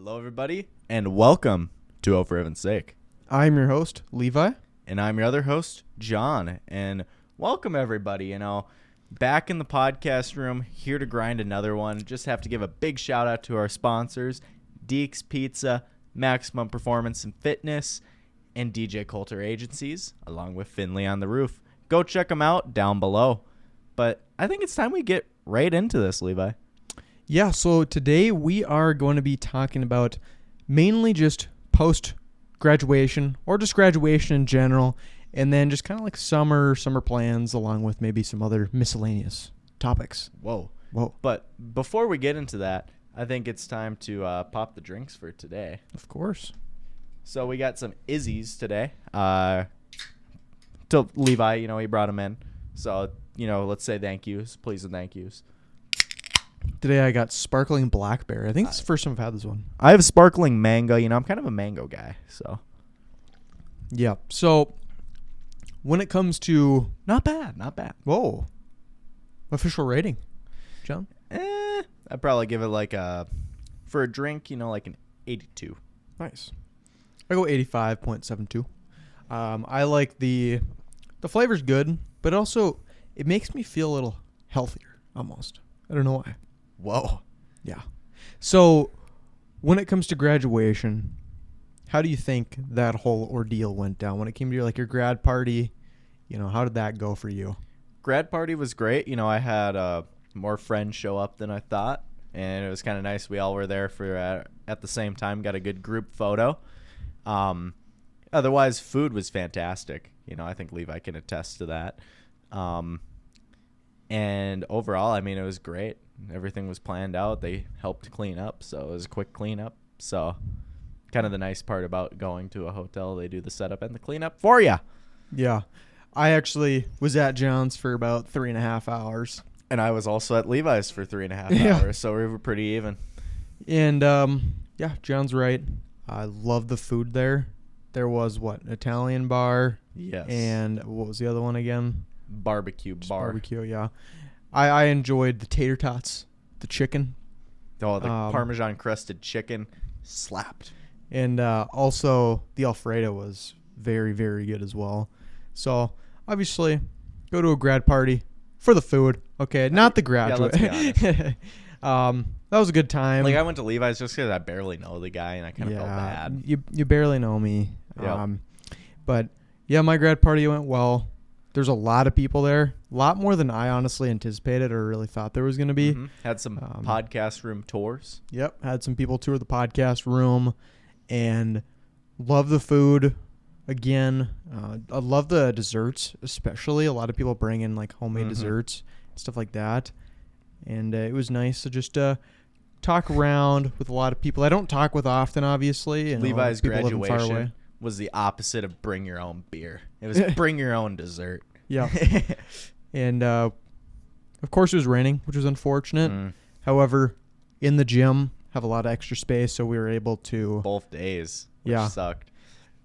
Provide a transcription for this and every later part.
Hello, everybody, and welcome to Oh For Heaven's Sake. I'm your host, Levi. And I'm your other host, John. And welcome, everybody. Back in the podcast room, here to grind another one. Just have to give a big shout out to our sponsors, Deeks Pizza, Maximum Performance and Fitness, and DJ Coulter Agencies, along with Finley on the roof. Go check them out down below. But I think it's time we get right into this, Levi. Yeah, so today we are going to be talking about mainly just post-graduation or just graduation in general, and then just kind of like summer plans along with maybe some other miscellaneous topics. Whoa. But before we get into that, I think it's time to pop the drinks for today. Of course. So we got some Izzy's today. To Levi, he brought them in. So, let's say thank yous. Please and thank yous. Today I got sparkling blackberry. I think it's the first time I've had this one. I have sparkling mango. I'm kind of a mango guy. So, yeah. So when it comes to... Not bad. Whoa. Official rating, John? I'd probably give it for a drink, like an 82. Nice. I go 85.72. I like the flavor's good, but also it makes me feel a little healthier almost. I don't know why. Whoa. Yeah. So when it comes to graduation, how do you think that whole ordeal went down? When it came to your grad party, how did that go for you? Grad party was great. I had more friends show up than I thought, and it was kind of nice. We all were there for at the same time, got a good group photo. Otherwise, food was fantastic. I think Levi can attest to that. And overall, it was great. Everything was planned out. They helped clean up, so it was a quick cleanup. So kind of the nice part about going to a hotel, they do the setup and the cleanup for you. Yeah. I actually was at John's for about 3.5 hours. And I was also at Levi's for 3.5 hours, so we were pretty even. And, yeah, John's right. I love the food there. There was, an Italian bar? Yes. And what was the other one again? Barbecue bar. Barbecue, yeah. I enjoyed the tater tots, the chicken. Oh, the Parmesan crusted chicken slapped. And also the Alfredo was very, very good as well. So obviously, go to a grad party for the food. Okay, not the graduate. Yeah, let's be honest. That was a good time. I went to Levi's just because I barely know the guy, and I kind of felt bad. You barely know me. Yep. But yeah, my grad party went well. There's a lot of people there, a lot more than I honestly anticipated or really thought there was going to be. Mm-hmm. Had some podcast room tours. Yep, had some people tour the podcast room, and love the food. Again, I love the desserts, especially. A lot of people bring in homemade desserts, stuff like that, and it was nice to just talk around with a lot of people I don't talk with often, obviously. Levi's graduation was the opposite of bring your own beer. It was bring your own dessert. Yeah. And, of course, it was raining, which was unfortunate. However, in the gym, have a lot of extra space, so we were able to... Both days, which sucked.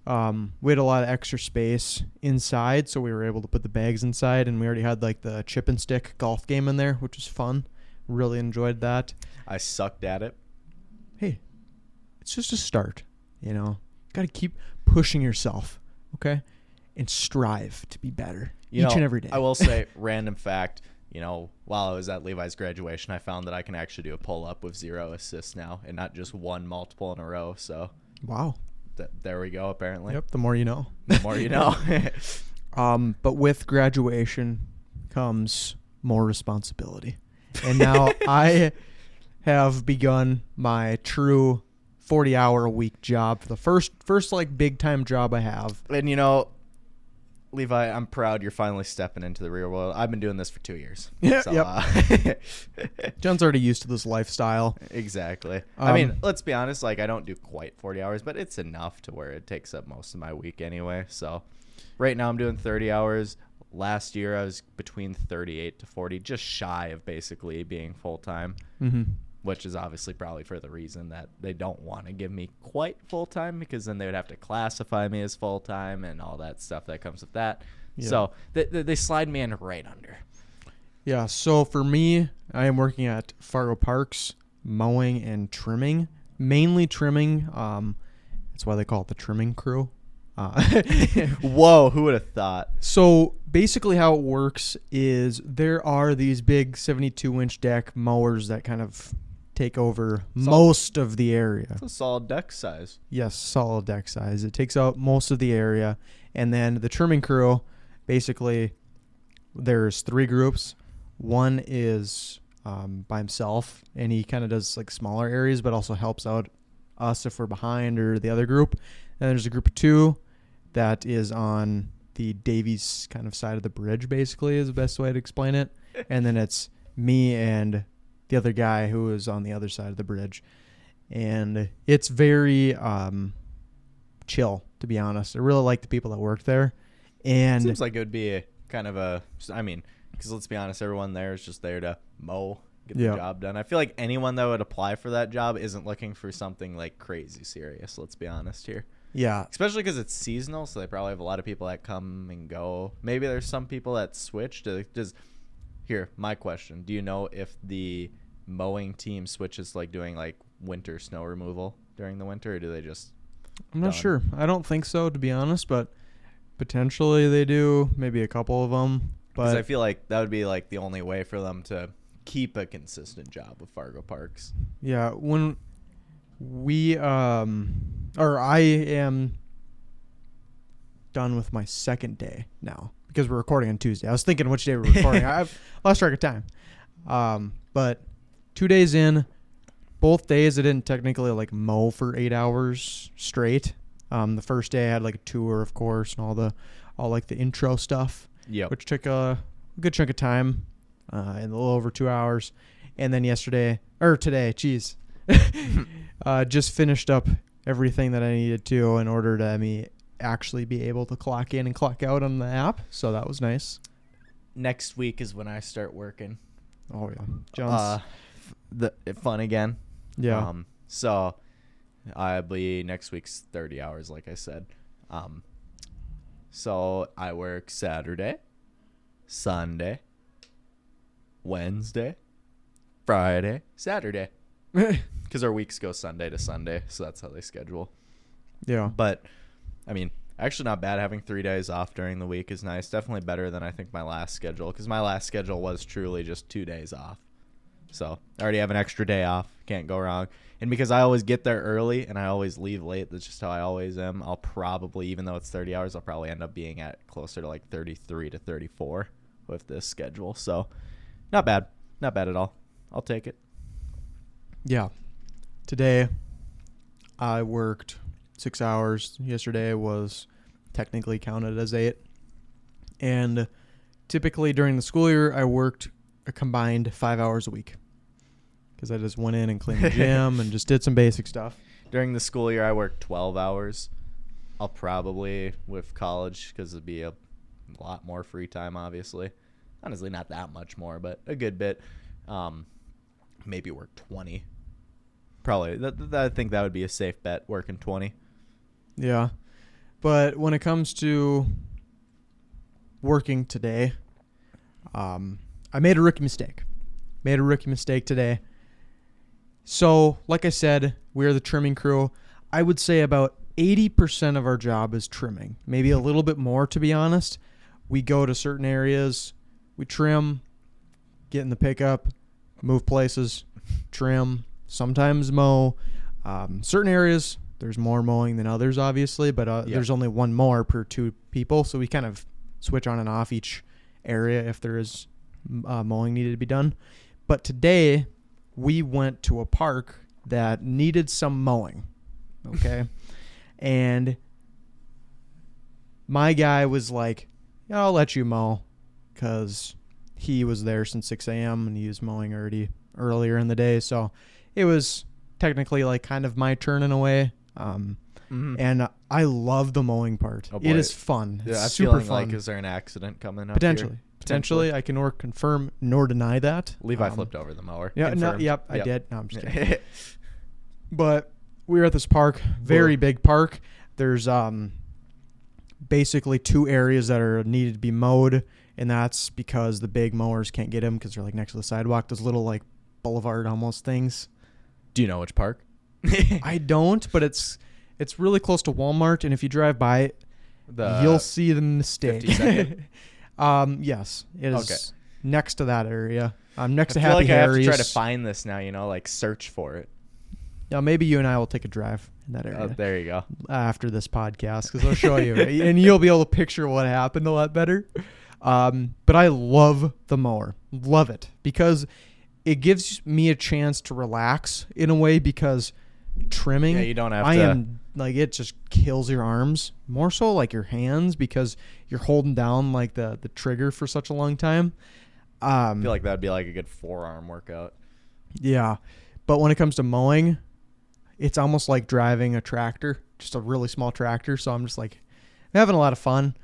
We had a lot of extra space inside, so we were able to put the bags inside, and we already had, the chip and stick golf game in there, which was fun. Really enjoyed that. I sucked at it. Hey, it's just a start, Got to keep pushing yourself, okay? And strive to be better each and every day. I will say, random fact, while I was at Levi's graduation, I found that I can actually do a pull-up with 0 assists now and not just one multiple in a row. So, wow. There we go, apparently. Yep, the more you know. The more you know. But with graduation comes more responsibility. And now I have begun my true 40-hour-a-week job for the first big-time job I have. And, Levi, I'm proud you're finally stepping into the real world. I've been doing this for 2 years. Yeah, so, yep. John's already used to this lifestyle. Exactly. Let's be honest. I don't do quite 40 hours, but it's enough to where it takes up most of my week anyway. So right now I'm doing 30 hours. Last year I was between 38 to 40, just shy of basically being full-time. Mm-hmm. Which is obviously probably for the reason that they don't want to give me quite full-time, because then they would have to classify me as full-time and all that stuff that comes with that. Yeah. So they slide me in right under. Yeah, so for me, I am working at Fargo Parks, mowing and trimming. mainly trimming. That's why they call it the trimming crew. Whoa, who would have thought? So basically how it works is there are these big 72-inch deck mowers that kind of take over most of the area. It's a solid deck size. Yes, solid deck size. It takes out most of the area. And then the trimming crew, basically, there's 3 groups. One is by himself, and he kind of does like smaller areas, but also helps out us if we're behind, or the other group. And there's a group of 2 that is on the Davies kind of side of the bridge, basically, is the best way to explain it. And then it's me and the other guy who is on the other side of the bridge. And it's very chill, to be honest. I really like the people that work there. And seems like it would be because let's be honest, everyone there is just there to mow, get the job done. I feel like anyone that would apply for that job isn't looking for something like crazy serious, let's be honest here. Yeah. Especially because it's seasonal, so they probably have a lot of people that come and go. Maybe there's some people that switch to Here, my question. Do you know if the mowing team switches like doing like winter snow removal during the winter, or do they just... I'm not sure. I don't think so, to be honest, but potentially they do, maybe a couple of them. Because I feel like that would be like the only way for them to keep a consistent job with Fargo Parks. Yeah, when we I am done with my second day now because we're recording on Tuesday. I was thinking which day we're recording. I've lost track of time. But 2 days in, both days I didn't technically like mow for 8 hours straight. The first day I had like a tour, of course, and all like the intro stuff, which took a good chunk of time, and a little over 2 hours. And then today, just finished up everything that I needed to in order to me actually be able to clock in and clock out on the app. So that was nice. Next week is when I start working. Oh yeah, John's fun again. Yeah. So I'll be next week's 30 hours, like I said. So I work Saturday, Sunday, Wednesday, Friday, Saturday. Because our weeks go Sunday to Sunday, so that's how they schedule. Yeah. But, I mean, actually not bad. Having 3 days off during the week is nice. Definitely better than I think my last schedule, because my last schedule was truly just 2 days off. So I already have an extra day off. Can't go wrong. And because I always get there early and I always leave late, that's just how I always am. I'll probably, even though it's 30 hours, I'll probably end up being at closer to like 33 to 34 with this schedule. So not bad. Not bad at all. I'll take it. Yeah. Today, I worked 6 hours. Yesterday was technically counted as 8. And typically during the school year, I worked a combined 5 hours a week because I just went in and cleaned the gym and just did some basic stuff. During the school year, I worked 12 hours. I'll probably, with college, because it'd be a lot more free time, obviously. Honestly, not that much more, but a good bit. Maybe work 20. Probably. I think that would be a safe bet, working 20. Yeah. But when it comes to working today, I made a rookie mistake today. So, like I said, we're the trimming crew. I would say about 80% of our job is trimming. Maybe a little bit more, to be honest. We go to certain areas, we trim, get in the pickup, move places, trim, sometimes mow. Certain areas, there's more mowing than others, obviously, but there's only one mower per 2 people, so we kind of switch on and off each area if there is mowing needed to be done. But today, we went to a park that needed some mowing, okay? And my guy was like, yeah, I'll let you mow, because he was there since 6 a.m. and he was mowing already earlier in the day. So it was technically like kind of my turn in a way. And I love the mowing part. Oh, it is fun. Yeah, it's super fun. Like, is there an accident coming up Potentially. here? Potentially. I can nor confirm nor deny that. Levi flipped over the mower. Yeah, I did. No, I'm just kidding. But we were at this park, very big park. There's basically 2 areas that are needed to be mowed, and that's because the big mowers can't get them because they're like next to the sidewalk. Those little like boulevard almost things. Do you know which park? I don't, but it's really close to Walmart, and if you drive by it, you'll see the mistake. 52nd? Yes, it is next to that area. Next to I feel Happy like Harry's. I have to try to find this now, like search for it. Yeah, maybe you and I will take a drive in that area. There you go. After this podcast, because I'll show you, and you'll be able to picture what happened a lot better. But I love the mower. Love it. Because it gives me a chance to relax in a way, because trimming, you don't have to. It just kills your arms. More so like your hands, because you're holding down like the trigger for such a long time. I feel like that'd be like a good forearm workout. Yeah. But when it comes to mowing, it's almost like driving a tractor, just a really small tractor. So I'm just like having a lot of fun.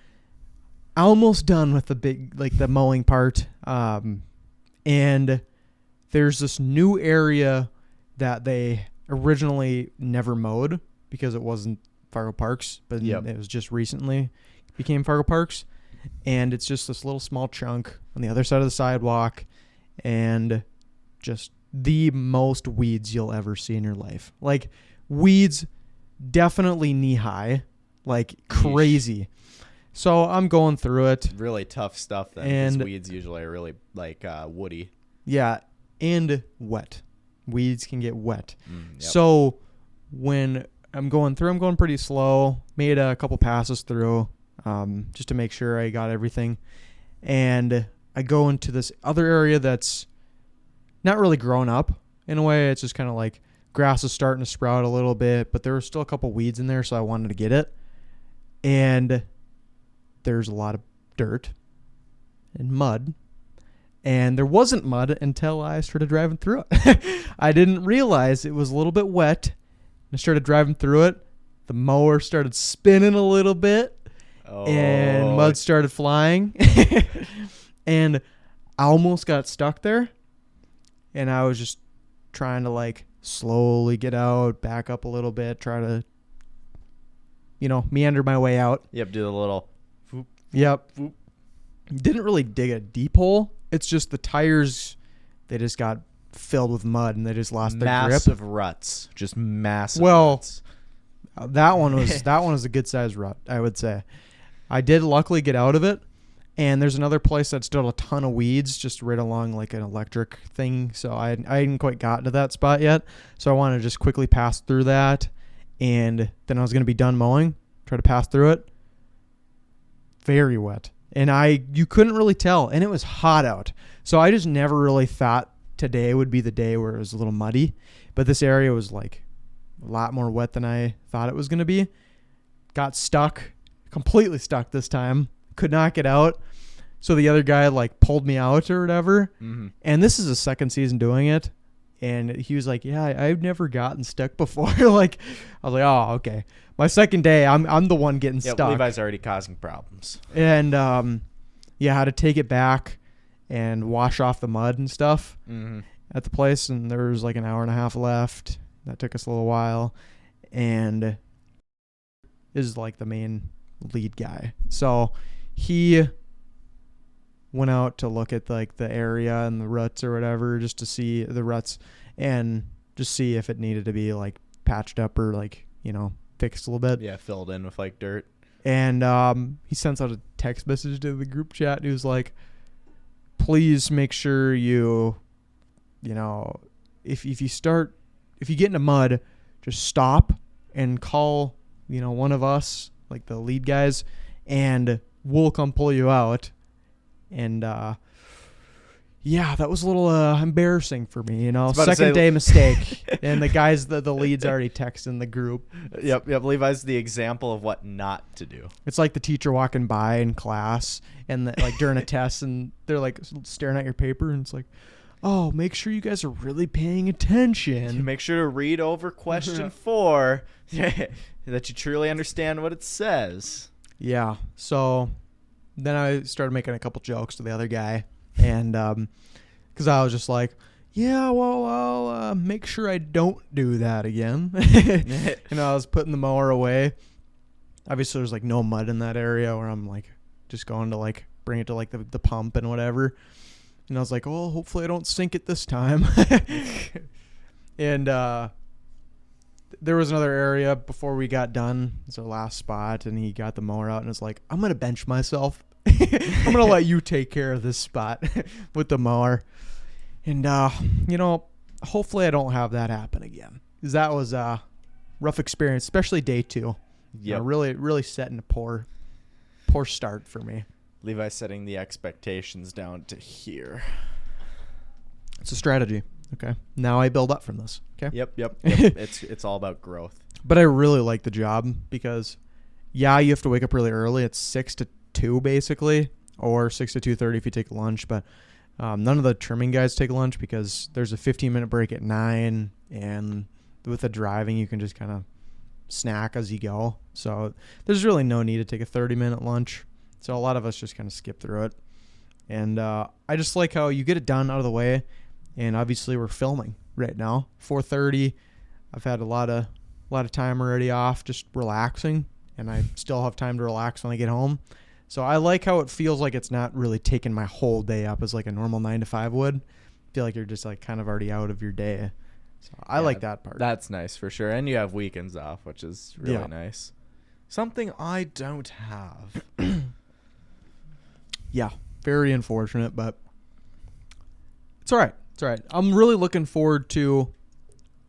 Almost done with the mowing part. And there's this new area that they originally never mowed because it wasn't Fargo Parks, but it was just recently became Fargo Parks. And it's just this little small chunk on the other side of the sidewalk, and just the most weeds you'll ever see in your life. Like, weeds definitely knee high, like crazy. So I'm going through it. Really tough stuff then, because weeds usually are really woody. Yeah, and wet. Weeds can get wet. Yep. So when I'm going through, I'm going pretty slow. Made a couple passes through just to make sure I got everything. And I go into this other area that's not really grown up in a way. It's just kind of like grass is starting to sprout a little bit, but there were still a couple weeds in there, so I wanted to get it. And there's a lot of dirt and mud. And there wasn't mud until I started driving through it. I didn't realize it was a little bit wet. I started driving through it. The mower started spinning a little bit. And mud started flying. And I almost got stuck there. And I was just trying to slowly get out, back up a little bit, try to, meander my way out. Yep, do the little whoop. Yep. Whoop. Didn't really dig a deep hole. It's just the tires, they just got filled with mud and they just lost their grip. Massive ruts. Just massive ruts. That one was a good sized rut, I would say. I did luckily get out of it. And there's another place that's still a ton of weeds just right along like an electric thing. So I hadn't quite gotten to that spot yet. So I wanted to just quickly pass through that. And then I was going to be done mowing, try to pass through it. Very wet. And you couldn't really tell. And it was hot out. So I just never really thought today would be the day where it was a little muddy. But this area was like a lot more wet than I thought it was going to be. Got stuck, completely stuck this time. Could not get out. So the other guy pulled me out or whatever. Mm-hmm. And this is his second season doing it. And he was like, yeah, I've never gotten stuck before. I was like, oh, okay. My second day, I'm the one getting stuck. Levi's already causing problems. And had to take it back and wash off the mud and stuff at the place. And there was an hour and a half left. That took us a little while. And is the main lead guy. So he went out to look at the area and the ruts or whatever, just to see the ruts and just see if it needed to be patched up or fixed a little bit. Yeah, filled in with dirt. And he sends out a text message to the group chat and he was like, please make sure if you get into mud, just stop and call one of us, the lead guys, and we'll come pull you out. And that was a little embarrassing for me, second day mistake. And the guys, the lead's already texting the group. Yep. Levi's the example of what not to do. It's like the teacher walking by in class and during a test, and they're staring at your paper, and it's like, oh, make sure you guys are really paying attention. Make sure to read over question 4 that you truly understand what it says. Yeah. So then I started making a couple jokes to the other guy, and because I was just like, yeah, well, I'll make sure I don't do that again. I was putting the mower away. Obviously, there's no mud in that area where I'm just going to bring it to the pump and whatever. And I was like, oh, hopefully I don't sink it this time. And there was another area before we got done. It's our last spot, and he got the mower out and was like, I'm going to bench myself. I'm going to let you take care of this spot with the mower. And, hopefully I don't have that happen again. Because that was a rough experience, especially day 2. Yeah, really, really setting a poor start for me. Levi setting the expectations down to here. It's a strategy. Okay. Now I build up from this. Okay. Yep. It's all about growth. But I really like the job because, you have to wake up really early. It's 6 to 2 basically, or 6 to 2:30 if you take lunch. But none of the trimming guys take lunch because there's a 15-minute break at 9, and with the driving, you can just kind of snack as you go. So there's really no need to take a 30-minute lunch. So a lot of us just kind of skip through it. And I just like how you get it done out of the way. And obviously we're filming right now, 4:30. I've had a lot of time already off, just relaxing, and I still have time to relax when I get home. So I like how it feels like it's not really taking my whole day up as like a normal 9 to 5 would. I feel like you're just like kind of already out of your day. So I like that part. That's nice for sure. And you have weekends off, which is really nice. Something I don't have. Yeah, very unfortunate, but it's all right. It's all right. I'm really looking forward to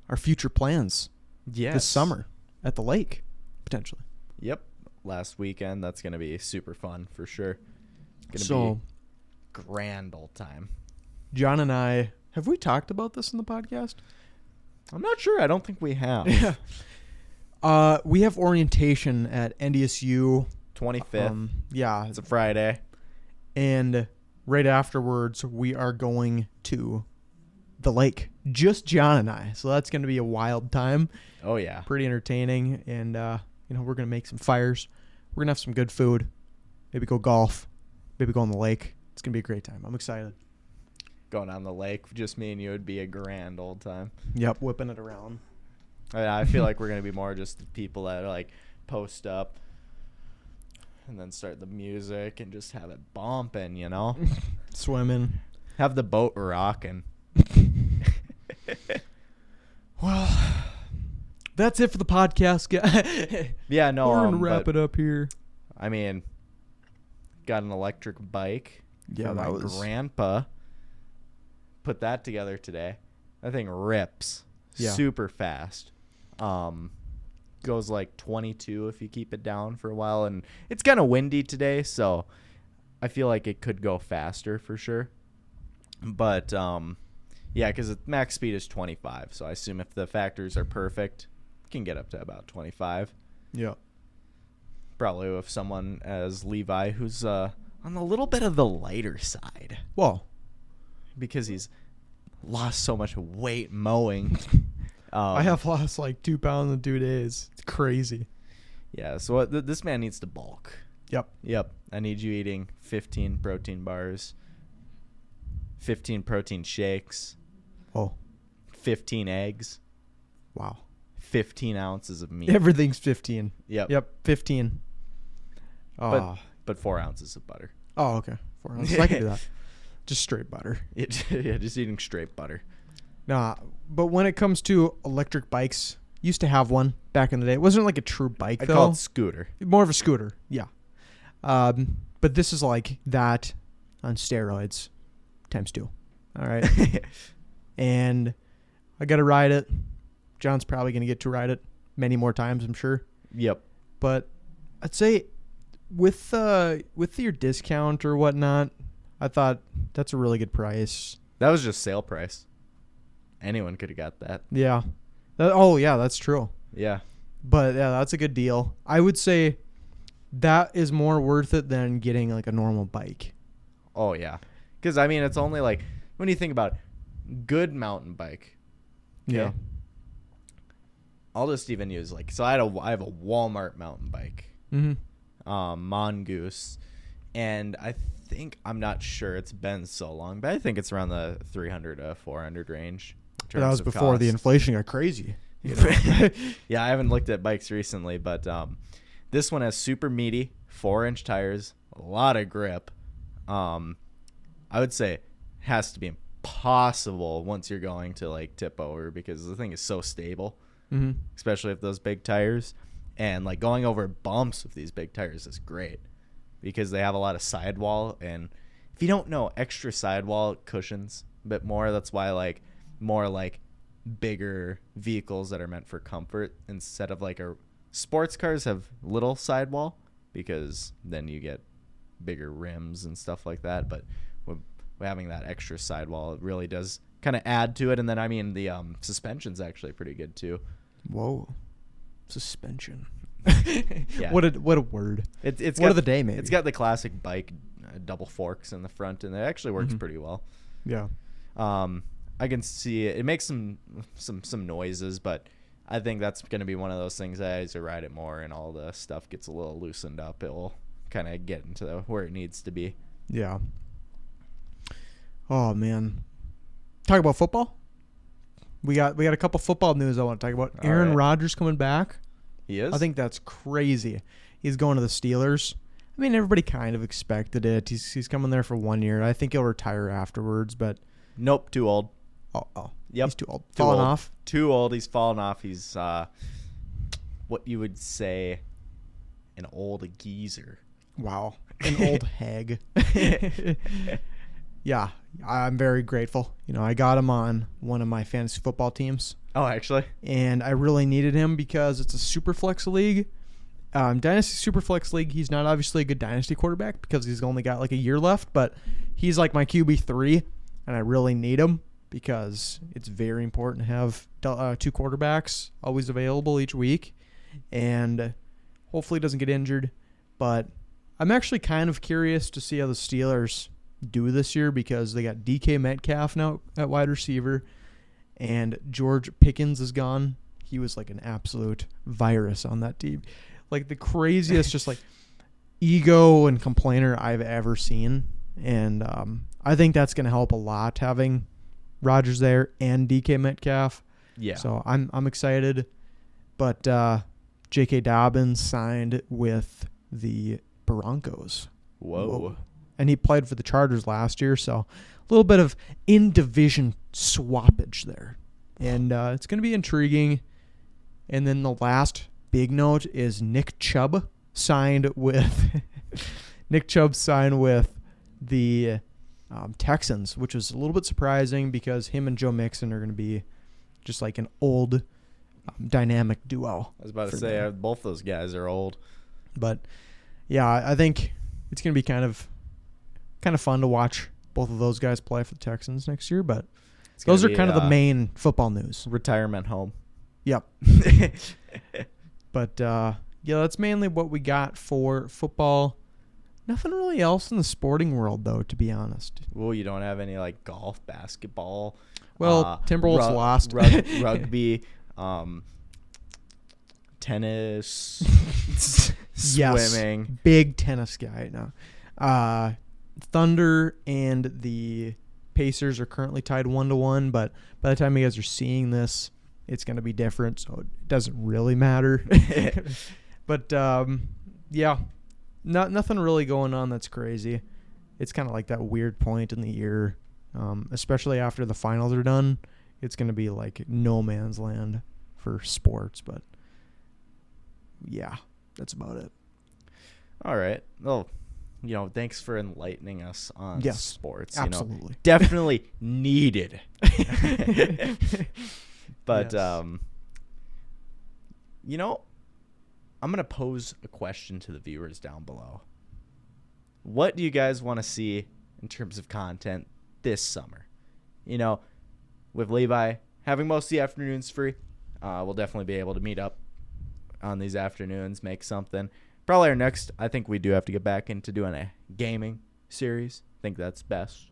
our future plans this summer at the lake, potentially. Yep. Last weekend, that's going to be super fun for sure. Going to be grand old time. John and I, have we talked about this in the podcast? I'm not sure. I don't think we have. Yeah. We have orientation at NDSU. 25th. Yeah. It's a Friday. And right afterwards, we are going to the lake. Just John and I. So that's going to be a wild time. Oh, yeah. Pretty entertaining. And, we're going to make some fires. We're going to have some good food. Maybe go golf. Maybe go on the lake. It's going to be a great time. I'm excited. Going on the lake, just me and you, would be a grand old time. Yep, whipping it around. I feel like we're going to be more just the people that like post up and then start the music and just have it bumping, Swimming. Have the boat rocking. Well, that's it for the podcast, guys. Yeah, no. We're going to wrap it up here. I mean, got an electric bike. Yeah, from my grandpa. Put that together today. That thing rips super fast. Goes like 22 if you keep it down for a while, and it's kind of windy today, so I feel like it could go faster for sure. But because the max speed is 25, so I assume if the factors are perfect, it can get up to about 25. Yeah. Probably with someone as Levi, who's on a little bit of the lighter side. Well, because he's lost so much weight mowing. I have lost like 2 pounds in 2 days. It's crazy. Yeah, so this man needs to bulk. Yep. I need you eating 15 protein bars, 15 protein shakes, 15 eggs. Wow. 15 ounces of meat. Everything's 15. Yep, 15. But 4 ounces of butter. Oh, okay. 4 ounces. I can do that. Just straight butter. Yeah, just eating straight butter. Nah, but when it comes to electric bikes, used to have one back in the day. It wasn't like a true bike, though. I call it scooter. More of a scooter, yeah. But this is like that on steroids times 2. All right. And I got to ride it. John's probably going to get to ride it many more times, I'm sure. Yep. But I'd say with your discount or whatnot, I thought that's a really good price. That was just sale price. Anyone could have got that. Yeah. That's true. Yeah. But yeah, that's a good deal. I would say that is more worth it than getting like a normal bike. Oh, yeah. Because, I mean, it's only like, when you think about good mountain bike. Okay? Yeah. I'll just even use like, so I have a Walmart mountain bike. Mm-hmm. Mongoose. And I'm not sure, it's been so long, but I think it's around the 300 to 400 range. That was before the inflation got crazy. Yeah, I haven't looked at bikes recently, but this one has super meaty 4-inch tires, a lot of grip. I would say it has to be impossible once you're going to like tip over because the thing is so stable. especially with those big tires. And like going over bumps with these big tires is great because they have a lot of sidewall. And if you don't know, extra sidewall cushions a bit more. That's why like more like bigger vehicles that are meant for comfort instead of like sports cars have little sidewall because then you get bigger rims and stuff like that. But with having that extra sidewall, it really does kind of add to it. And then I mean the suspension's actually pretty good too. Whoa, suspension. Yeah. What a word. It's word of the day, maybe. It's got the classic bike double forks in the front, and it actually works pretty well. Yeah. I can see it. It makes some noises, but I think that's going to be one of those things that as you ride it more and all the stuff gets a little loosened up, it will kind of get into where it needs to be. Yeah. Oh man. Talk about football. We got a couple football news I want to talk about. Aaron Rodgers coming back. He is? I think that's crazy. He's going to the Steelers. I mean, everybody kind of expected it. He's coming there for 1 year. I think he'll retire afterwards, but nope, too old. Oh. Yep. He's too old. Falling off? Too old. He's fallen off. He's what you would say an old geezer. Wow. An old hag. Yeah, I'm very grateful. You know, I got him on one of my fantasy football teams. Oh, actually? And I really needed him because it's a super flex league. Dynasty super flex league, he's not obviously a good dynasty quarterback because he's only got like a year left, but he's like my QB3, and I really need him because it's very important to have 2 quarterbacks always available each week, and hopefully he doesn't get injured. But I'm actually kind of curious to see how the Steelers do this year because they got DK Metcalf now at wide receiver, and George Pickens is gone. He was like an absolute virus on that team. Like the craziest just like ego and complainer I've ever seen. And I think that's going to help a lot having Rodgers there and DK Metcalf. Yeah. So I'm excited. But J.K. Dobbins signed with the Broncos. Whoa. And he played for the Chargers last year, so a little bit of in-division swappage there. And it's going to be intriguing. And then the last big note is Nick Chubb signed with the Texans, which was a little bit surprising because him and Joe Mixon are going to be just like an old dynamic duo. I was about to say, both those guys are old. But, yeah, I think it's going to be kind of fun to watch both of those guys play for the Texans next year. But those are kind of the main football news. Retirement home. Yep. But, yeah, that's mainly what we got for football. Nothing really else in the sporting world, though, to be honest. Well, you don't have any, like, golf, basketball. Well, Timberwolves lost. Rugby, tennis, swimming. Yes, big tennis guy now. Thunder and the Pacers are currently tied 1-1, but by the time you guys are seeing this, it's going to be different, so it doesn't really matter. But, yeah, nothing really going on that's crazy. It's kind of like that weird point in the year, especially after the finals are done. It's going to be like no man's land for sports, but, yeah, that's about it. All right. Well, thanks for enlightening us on sports. Absolutely. Definitely needed. But, yes. I'm going to pose a question to the viewers down below. What do you guys want to see in terms of content this summer? With Levi having most of the afternoons free, we'll definitely be able to meet up on these afternoons, make something. Probably our next, I think we do have to get back into doing a gaming series. I think that's best.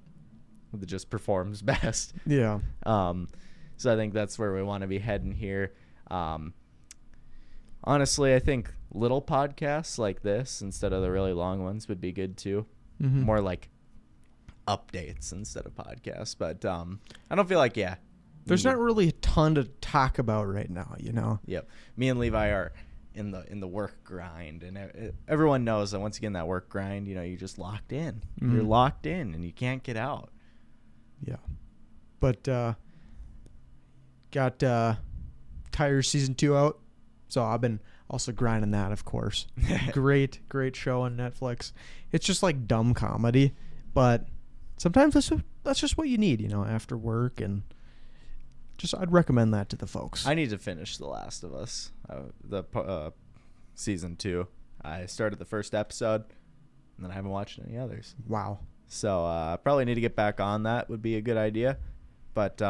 It just performs best. Yeah. So I think that's where we want to be heading here. Honestly, I think little podcasts like this instead of the really long ones would be good too. Mm-hmm. More like updates instead of podcasts. But I don't feel like, there's not really a ton to talk about right now, Yep. Me and Levi are in the work grind, and everyone knows that once you get in that work grind, you're just locked in. Mm-hmm. You're locked in, and you can't get out. Yeah. But got Tires season 2 out. So I've been also grinding that, of course. Great show on Netflix. It's just like dumb comedy, but sometimes that's just what you need, after work, and I'd recommend that to the folks. I need to finish The Last of Us, season 2. I started the first episode, and then I haven't watched any others. Wow. So I probably need to get back on that. Would be a good idea, but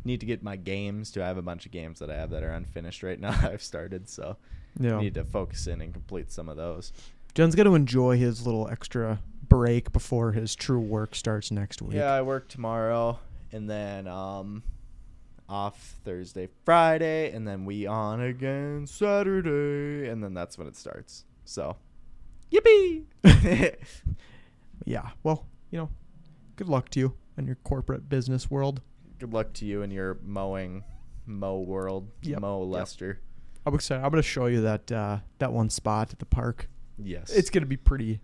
need to get my games too. I have a bunch of games that I have that are unfinished right now. I've started, so need to focus in and complete some of those. John's got to enjoy his little extra break before his true work starts next week. Yeah, I work tomorrow, and then off Thursday, Friday, and then we on again Saturday, and then that's when it starts. So, yippee! Yeah, well, good luck to you in your corporate business world. Good luck to you in your mow world. Yep. Mow Lester. I'm excited. I'm going to show you that one spot at the park. Yes. It's going to be pretty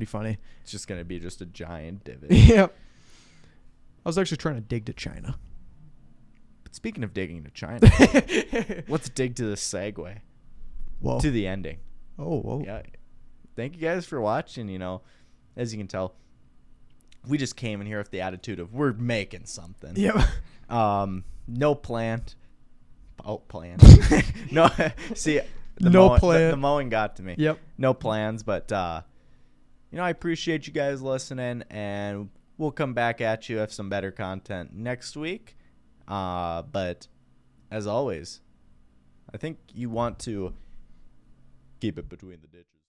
funny. It's just going to be just a giant divot. Yep. I was actually trying to dig to China. But speaking of digging to China, let's dig to the segue. Whoa. To the ending. Oh, whoa. Yeah. Thank you guys for watching. As you can tell, we just came in here with the attitude of we're making something. Yep. No planned. Oh, planned. No. See, plan. The mowing got to me. Yep. No plans, but I appreciate you guys listening, and we'll come back at you with some better content next week. But as always, I think you want to keep it between the ditches.